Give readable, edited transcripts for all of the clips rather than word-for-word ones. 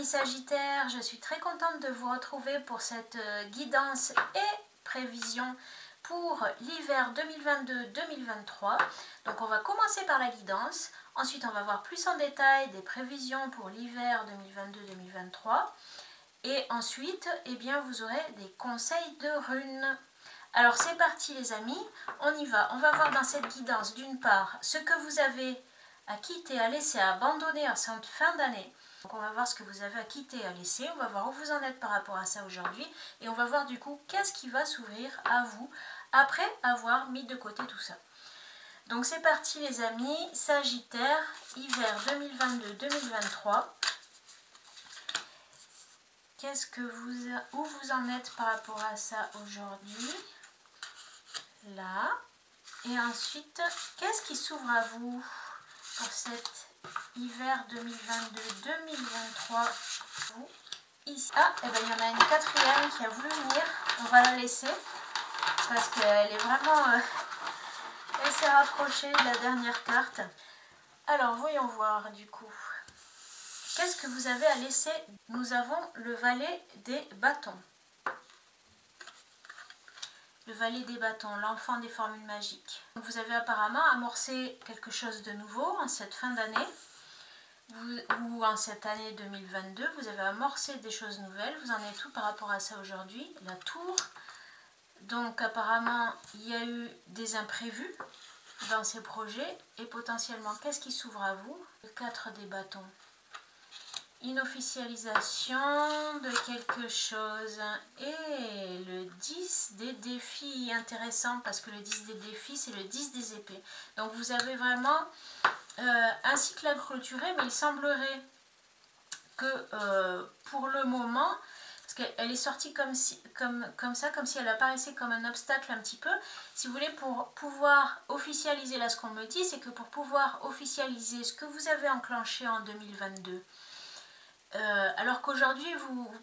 amis Sagittaires, je suis très contente de vous retrouver pour cette guidance et prévision pour l'hiver 2022-2023. Donc on va commencer par la guidance, ensuite on va voir plus en détail des prévisions pour l'hiver 2022-2023 et ensuite eh bien, vous aurez des conseils de runes. Alors c'est parti les amis, on y va. On va voir dans cette guidance d'une part ce que vous avez à quitter, à laisser, à abandonner en cette fin d'année. Donc on va voir ce que vous avez à quitter, à laisser, on va voir où vous en êtes par rapport à ça aujourd'hui et on va voir du coup qu'est-ce qui va s'ouvrir à vous après avoir mis de côté tout ça. Donc c'est parti les amis, Sagittaire, hiver 2022-2023. Où vous en êtes par rapport à ça aujourd'hui? Là. Et ensuite, qu'est-ce qui s'ouvre à vous pour cet hiver 2022-2023? Ici. Ah, et bien il y en a une quatrième qui a voulu venir. On va la laisser parce qu'elle est vraiment... elle s'est rapprochée de la dernière carte. Alors, voyons voir du coup. Qu'est-ce que vous avez à laisser? Nous avons le valet des bâtons. Le valet des bâtons, l'enfant des formules magiques. Vous avez apparemment amorcé quelque chose de nouveau en cette fin d'année. Ou en cette année 2022, vous avez amorcé des choses nouvelles. Vous en êtes où par rapport à ça aujourd'hui? La tour. Donc apparemment, il y a eu des imprévus dans ces projets. Et potentiellement, qu'est-ce qui s'ouvre à vous? Le 4 des bâtons. Une officialisation de quelque chose. Et le 10 des défis, intéressant parce que le 10 des défis, c'est le 10 des épées. Donc vous avez vraiment un cycle à clôturer, mais il semblerait que pour le moment, parce qu'elle est sortie comme ça, comme si elle apparaissait comme un obstacle un petit peu. Si vous voulez, pour pouvoir officialiser, là ce qu'on me dit, c'est que pour pouvoir officialiser ce que vous avez enclenché en 2022, alors qu'aujourd'hui,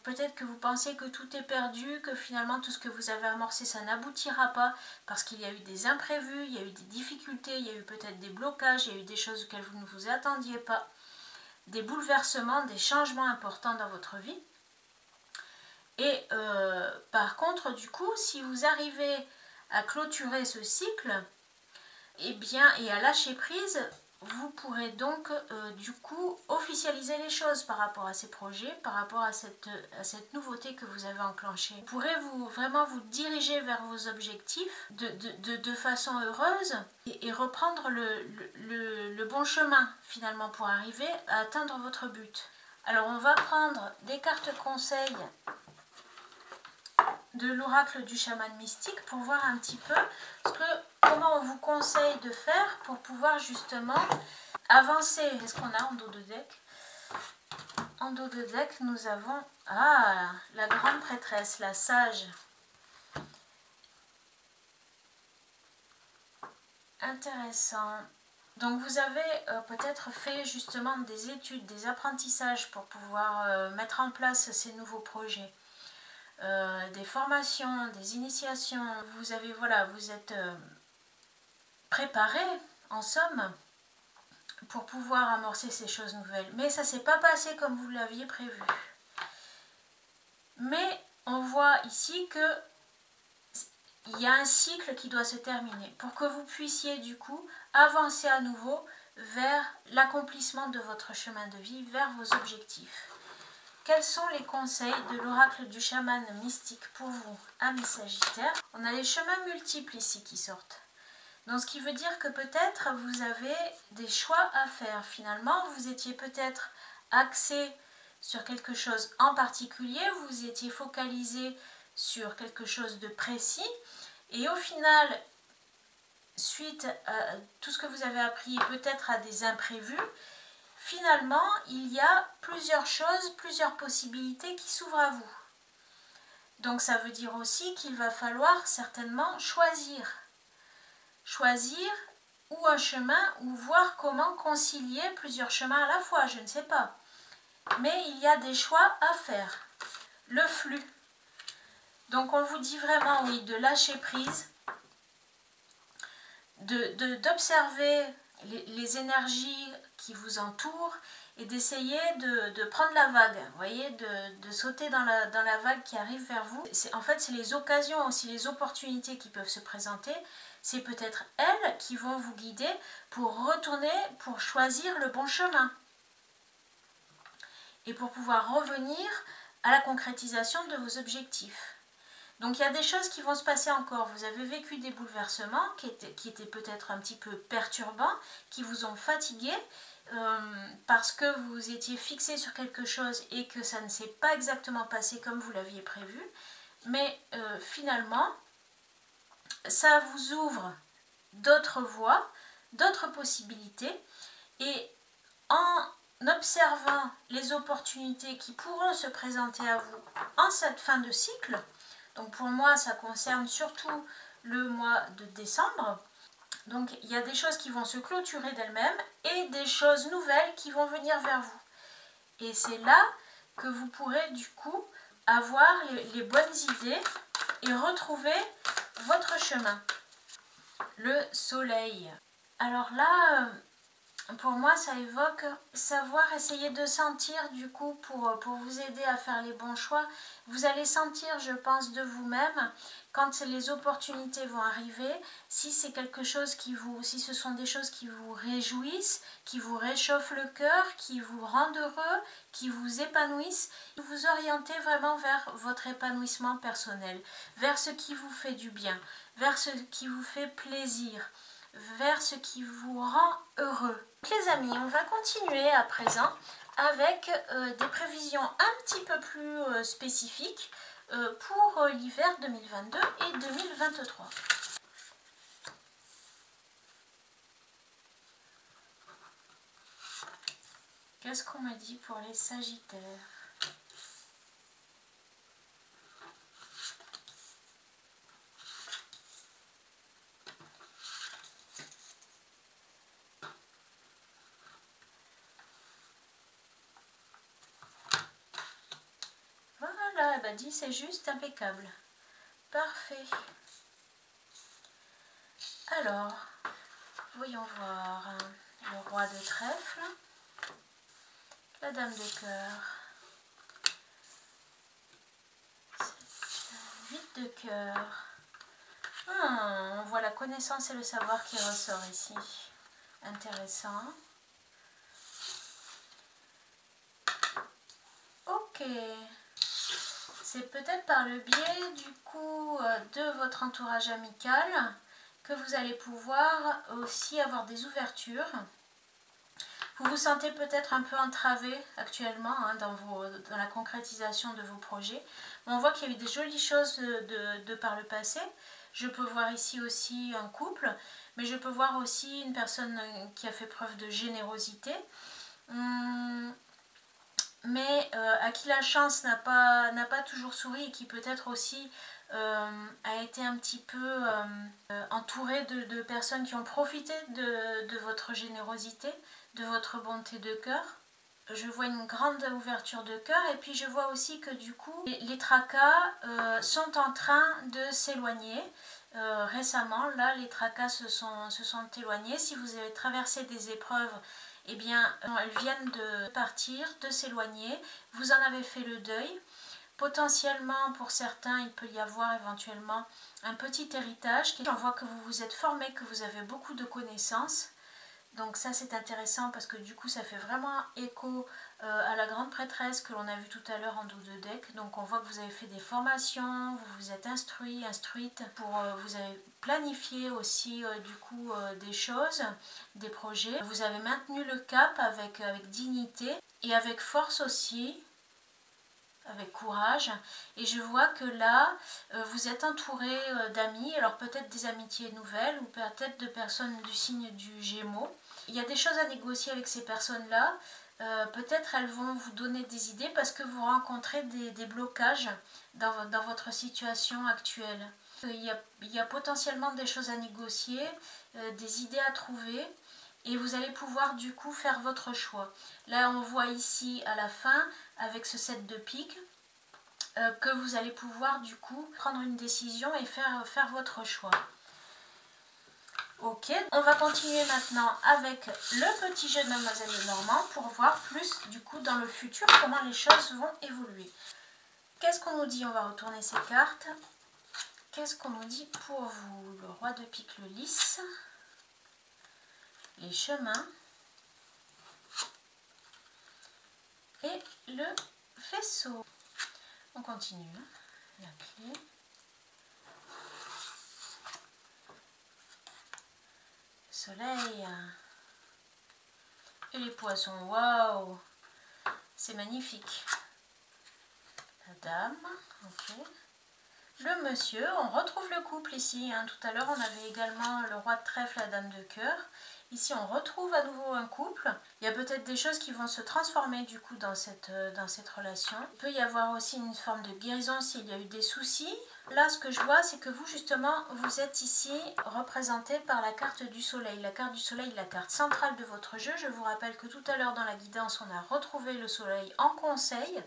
peut-être que vous pensez que tout est perdu, que finalement tout ce que vous avez amorcé, ça n'aboutira pas, parce qu'il y a eu des imprévus, il y a eu des difficultés, il y a eu peut-être des blocages, il y a eu des choses auxquelles vous ne vous attendiez pas, des bouleversements, des changements importants dans votre vie. Et par contre, du coup, si vous arrivez à clôturer ce cycle, eh bien, et à lâcher prise, vous pourrez donc du coup officialiser les choses par rapport à ces projets, par rapport à cette nouveauté que vous avez enclenchée. Vous pourrez vraiment vous diriger vers vos objectifs de façon heureuse et reprendre le bon chemin finalement pour arriver à atteindre votre but. Alors on va prendre des cartes conseils de l'oracle du chaman mystique pour voir un petit peu comment on vous conseille de faire pour pouvoir justement avancer. Qu'est-ce qu'on a en dos de deck? En dos de deck, nous avons la grande prêtresse, la sage. Intéressant. Donc vous avez peut-être fait justement des études, des apprentissages pour pouvoir mettre en place ces nouveaux projets. Des formations, des initiations, vous êtes préparé en somme pour pouvoir amorcer ces choses nouvelles, mais ça ne s'est pas passé comme vous l'aviez prévu. Mais on voit ici que il y a un cycle qui doit se terminer pour que vous puissiez du coup avancer à nouveau vers l'accomplissement de votre chemin de vie, vers vos objectifs. Quels sont les conseils de l'oracle du chaman mystique pour vous, amis Sagittaires? On a les chemins multiples ici qui sortent. Donc ce qui veut dire que peut-être vous avez des choix à faire. Finalement, vous étiez peut-être axé sur quelque chose en particulier, vous étiez focalisé sur quelque chose de précis. Et au final, suite à tout ce que vous avez appris et peut-être à des imprévus, finalement, il y a plusieurs choses, plusieurs possibilités qui s'ouvrent à vous. Donc ça veut dire aussi qu'il va falloir certainement choisir. Choisir ou un chemin ou voir comment concilier plusieurs chemins à la fois, je ne sais pas. Mais il y a des choix à faire. Le flux. Donc on vous dit vraiment, oui, de lâcher prise, d'observer les énergies qui vous entourent et d'essayer de prendre la vague, vous voyez, de sauter dans la vague qui arrive vers vous. En fait, c'est les occasions aussi, les opportunités qui peuvent se présenter. C'est peut-être elles qui vont vous guider pour retourner, pour choisir le bon chemin et pour pouvoir revenir à la concrétisation de vos objectifs. Donc il y a des choses qui vont se passer encore. Vous avez vécu des bouleversements qui étaient peut-être un petit peu perturbants, qui vous ont fatigué parce que vous étiez fixé sur quelque chose et que ça ne s'est pas exactement passé comme vous l'aviez prévu. Mais finalement, ça vous ouvre d'autres voies, d'autres possibilités, et en observant les opportunités qui pourront se présenter à vous en cette fin de cycle, donc pour moi ça concerne surtout le mois de décembre, donc il y a des choses qui vont se clôturer d'elles-mêmes et des choses nouvelles qui vont venir vers vous. Et c'est là que vous pourrez du coup avoir les bonnes idées et retrouver votre chemin. Le soleil. Alors là, pour moi, ça évoque savoir essayer de sentir du coup pour vous aider à faire les bons choix. Vous allez sentir, je pense, de vous-même quand les opportunités vont arriver, si c'est quelque chose si ce sont des choses qui vous réjouissent, qui vous réchauffent le cœur, qui vous rendent heureux, qui vous épanouissent, vous orientez vraiment vers votre épanouissement personnel, vers ce qui vous fait du bien, vers ce qui vous fait plaisir, vers ce qui vous rend heureux. Les amis, on va continuer à présent avec des prévisions un petit peu plus spécifiques pour l'hiver 2022 et 2023. Qu'est-ce qu'on me dit pour les Sagittaires ? Voilà, elle m'a dit c'est juste impeccable. Parfait. Alors, voyons voir. Le roi de trèfle, la dame de cœur, 8 de cœur. On voit la connaissance et le savoir qui ressort ici. Intéressant. Ok. C'est peut-être par le biais du coup de votre entourage amical que vous allez pouvoir aussi avoir des ouvertures. Vous vous sentez peut-être un peu entravé actuellement dans la concrétisation de vos projets. On voit qu'il y a eu des jolies choses de par le passé. Je peux voir ici aussi un couple, mais je peux voir aussi une personne qui a fait preuve de générosité. Mais à qui la chance n'a pas toujours souri et qui peut-être aussi a été un petit peu entouré de personnes qui ont profité de votre générosité, de votre bonté de cœur. Je vois une grande ouverture de cœur et puis je vois aussi que du coup les tracas sont en train de s'éloigner. Récemment, là, les tracas se sont éloignés. Si vous avez traversé des épreuves, eh bien, elles viennent de partir, de s'éloigner. Vous en avez fait le deuil. Potentiellement, pour certains, il peut y avoir éventuellement un petit héritage. On voit que vous vous êtes formé, que vous avez beaucoup de connaissances. Donc ça, c'est intéressant parce que du coup, ça fait vraiment écho à la grande prêtresse que l'on a vu tout à l'heure en dos de deck. Donc on voit que vous avez fait des formations, vous vous êtes instruite, vous avez planifié aussi du coup des choses, des projets. Vous avez maintenu le cap avec dignité et avec force aussi, avec courage. Et je vois que là, vous êtes entouré d'amis, alors peut-être des amitiés nouvelles ou peut-être de personnes du signe du Gémeaux. Il y a des choses à négocier avec ces personnes-là. Peut-être elles vont vous donner des idées parce que vous rencontrez des blocages dans votre situation actuelle. Il y a potentiellement des choses à négocier, des idées à trouver et vous allez pouvoir du coup faire votre choix. Là on voit ici à la fin avec ce 7 de pique que vous allez pouvoir du coup prendre une décision et faire votre choix. Ok, on va continuer maintenant avec le petit jeu de Mademoiselle Lenormand pour voir plus du coup dans le futur comment les choses vont évoluer. Qu'est-ce qu'on nous dit? On va retourner ces cartes. Qu'est-ce qu'on nous dit pour vous? Le roi de pique, le lys, les chemins et le faisceau. On continue. La clé. Soleil et les poissons, waouh, c'est magnifique. La dame, ok. Le monsieur, on retrouve le couple ici, hein. Tout à l'heure on avait également le roi de trèfle, la dame de cœur. Ici on retrouve à nouveau un couple. Il y a peut-être des choses qui vont se transformer du coup dans cette relation. Il peut y avoir aussi une forme de guérison s'il y a eu des soucis. Là ce que je vois c'est que vous justement vous êtes ici représenté par la carte du soleil. La carte du soleil, la carte centrale de votre jeu. Je vous rappelle que tout à l'heure dans la guidance on a retrouvé le soleil en conseil.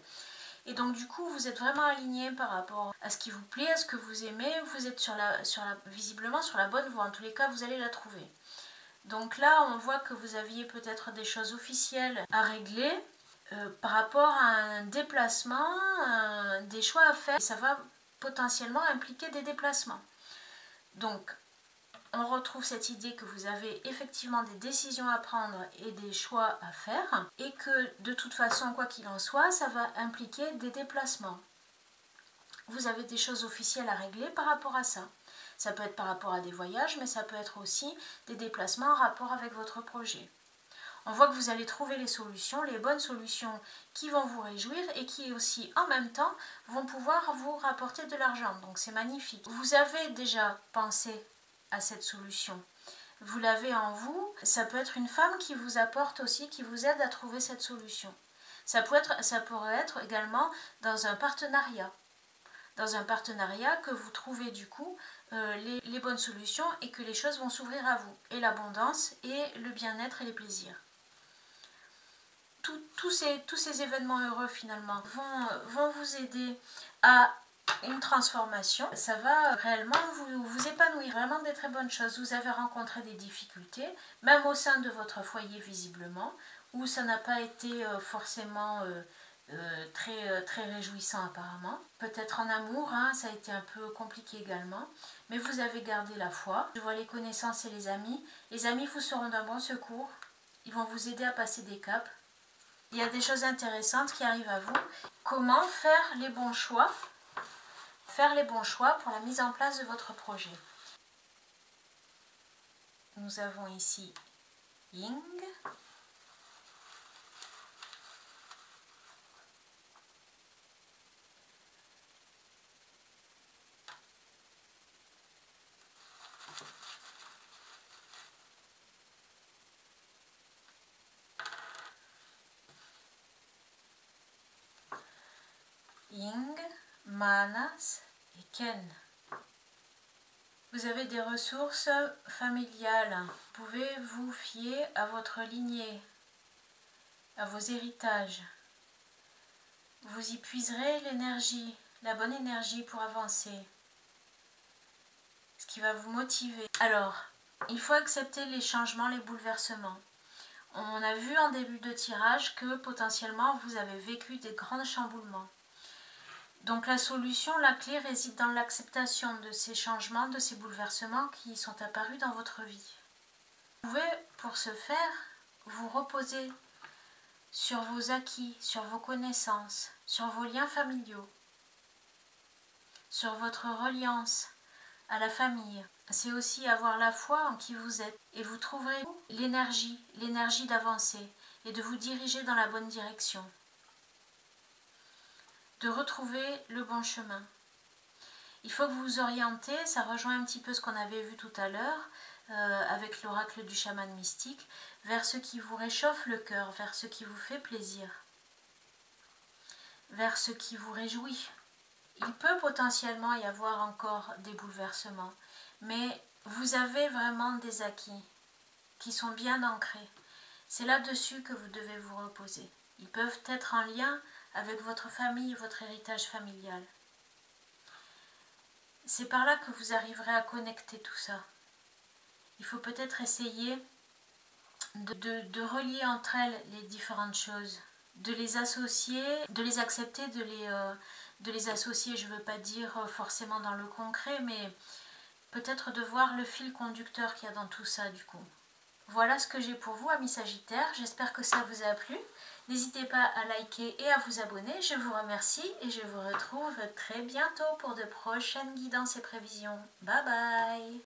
Et donc du coup vous êtes vraiment aligné par rapport à ce qui vous plaît, à ce que vous aimez. Vous êtes visiblement sur la bonne voie. En tous les cas vous allez la trouver. Donc là, on voit que vous aviez peut-être des choses officielles à régler par rapport à un déplacement, des choix à faire. Et ça va potentiellement impliquer des déplacements. Donc, on retrouve cette idée que vous avez effectivement des décisions à prendre et des choix à faire. Et que de toute façon, quoi qu'il en soit, ça va impliquer des déplacements. Vous avez des choses officielles à régler par rapport à ça. Ça peut être par rapport à des voyages, mais ça peut être aussi des déplacements en rapport avec votre projet. On voit que vous allez trouver les solutions, les bonnes solutions qui vont vous réjouir et qui aussi en même temps vont pouvoir vous rapporter de l'argent. Donc c'est magnifique. Vous avez déjà pensé à cette solution. Vous l'avez en vous. Ça peut être une femme qui vous apporte aussi, qui vous aide à trouver cette solution. Ça pourrait être également dans un partenariat. Dans un partenariat que vous trouvez du coup les bonnes solutions et que les choses vont s'ouvrir à vous. Et l'abondance et le bien-être et les plaisirs. Tous ces événements heureux finalement vont vous aider à une transformation. Ça va réellement vous épanouir, vraiment des très bonnes choses. Vous avez rencontré des difficultés, même au sein de votre foyer visiblement, où ça n'a pas été forcément très réjouissant apparemment. Peut-être en amour, hein, ça a été un peu compliqué également, mais vous avez gardé la foi. Je vois les connaissances et les amis. Les amis vous seront d'un bon secours. Ils vont vous aider à passer des caps. Il y a des choses intéressantes qui arrivent à vous. Comment faire les bons choix? Faire les bons choix pour la mise en place de votre projet. Nous avons ici Ying. Ying, Manas et Ken. Vous avez des ressources familiales. Vous pouvez vous fier à votre lignée, à vos héritages. Vous y puiserez l'énergie, la bonne énergie pour avancer. Ce qui va vous motiver. Alors, il faut accepter les changements, les bouleversements. On a vu en début de tirage que potentiellement vous avez vécu des grands chamboulements. Donc la solution, la clé réside dans l'acceptation de ces changements, de ces bouleversements qui sont apparus dans votre vie. Vous pouvez, pour ce faire, vous reposer sur vos acquis, sur vos connaissances, sur vos liens familiaux, sur votre reliance à la famille. C'est aussi avoir la foi en qui vous êtes et vous trouverez l'énergie d'avancer et de vous diriger dans la bonne direction. De retrouver le bon chemin. Il faut que vous vous orientez, ça rejoint un petit peu ce qu'on avait vu tout à l'heure avec l'oracle du chaman mystique, vers ce qui vous réchauffe le cœur, vers ce qui vous fait plaisir, vers ce qui vous réjouit. Il peut potentiellement y avoir encore des bouleversements, mais vous avez vraiment des acquis qui sont bien ancrés. C'est là-dessus que vous devez vous reposer. Ils peuvent être en lien avec votre famille, votre héritage familial. C'est par là que vous arriverez à connecter tout ça. il faut peut-être essayer de relier entre elles les différentes choses, de les associer, de les accepter, de les associer, je ne veux pas dire forcément dans le concret, mais peut-être de voir le fil conducteur qu'il y a dans tout ça du coup. Voilà ce que j'ai pour vous, amis Sagittaires. J'espère que ça vous a plu. N'hésitez pas à liker et à vous abonner. Je vous remercie et je vous retrouve très bientôt pour de prochaines guidances et prévisions. Bye bye!